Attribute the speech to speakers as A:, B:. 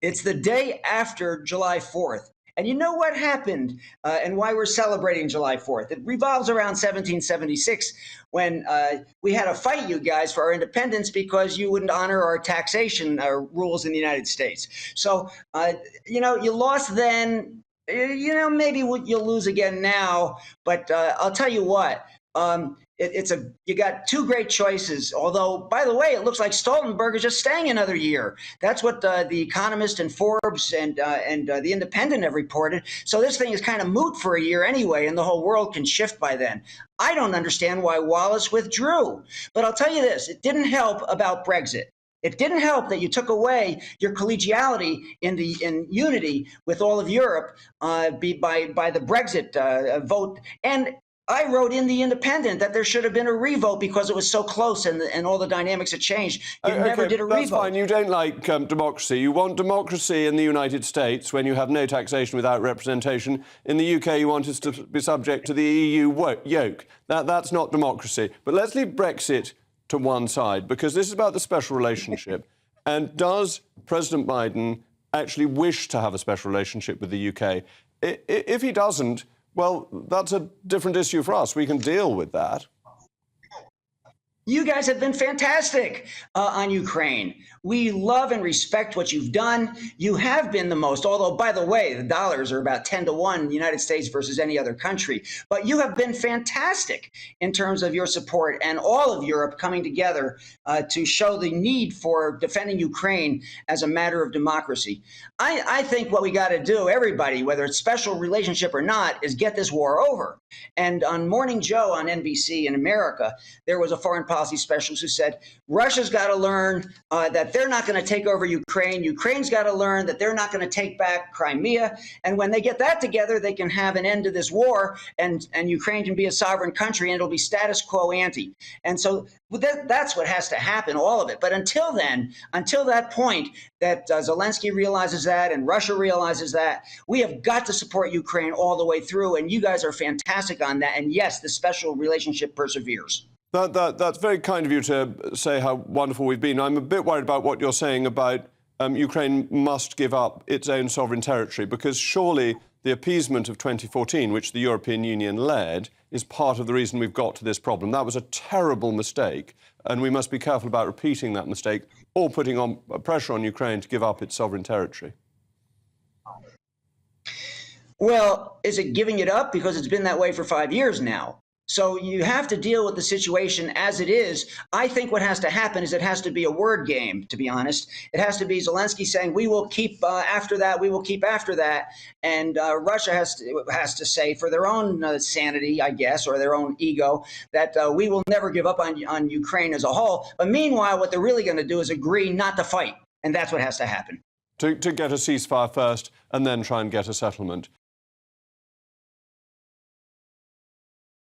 A: It's the day after July 4th. And you know what happened and why we're celebrating July 4th? It revolves around 1776 when we had to fight you guys for our independence because you wouldn't honor our taxation rules in the United States. So, you lost then. Maybe you'll lose again now. But I'll tell you what. You got two great choices. Although, by the way, it looks like Stoltenberg is just staying another year. That's what The Economist and Forbes and The Independent have reported. So this thing is kind of moot for a year anyway, and the whole world can shift by then. I don't understand why Wallace withdrew. But I'll tell you this, it didn't help about Brexit. It didn't help that you took away your collegiality in unity with all of Europe by the Brexit vote. And I wrote in The Independent that there should have been a revote because it was so close and all the dynamics had changed. You never did a revote.
B: That's fine. You don't like democracy. You want democracy in the United States when you have no taxation without representation. In the UK, you want us to be subject to the EU yoke. That's not democracy. But let's leave Brexit to one side, because this is about the special relationship. And does President Biden actually wish to have a special relationship with the UK? If he doesn't, well, that's a different issue for us. We can deal with that.
A: You guys have been fantastic on Ukraine. We love and respect what you've done. You have been the most, although, by the way, the dollars are about 10-1, United States versus any other country. But you have been fantastic in terms of your support and all of Europe coming together to show the need for defending Ukraine as a matter of democracy. I think what we got to do, everybody, whether it's special relationship or not, is get this war over. And on Morning Joe on NBC in America, there was a foreign policy specialist who said, Russia's got to learn that they're not going to take over Ukraine. Ukraine's got to learn that they're not going to take back Crimea. And when they get that together, they can have an end to this war, and Ukraine can be a sovereign country, and it'll be status quo ante. And so that's what has to happen, all of it. But until then, until that point that Zelensky realizes that and Russia realizes that, we have got to support Ukraine all the way through. And you guys are fantastic on that. And yes, the special relationship perseveres.
B: That's very kind of you to say how wonderful we've been. I'm a bit worried about what you're saying about Ukraine must give up its own sovereign territory, because surely the appeasement of 2014, which the European Union led, is part of the reason we've got to this problem. That was a terrible mistake, and we must be careful about repeating that mistake or putting on pressure on Ukraine to give up its sovereign territory.
A: Well, is it giving it up? Because it's been that way for 5 years now. So you have to deal with the situation as it is. I think what has to happen is it has to be a word game, to be honest. It has to be Zelensky saying, we will keep after that, we will keep after that. And Russia has to say, for their own sanity, I guess, or their own ego, that we will never give up on Ukraine as a whole. But meanwhile, what they're really going to do is agree not to fight. And that's what has to happen.
B: To get a ceasefire first and then try and get a settlement.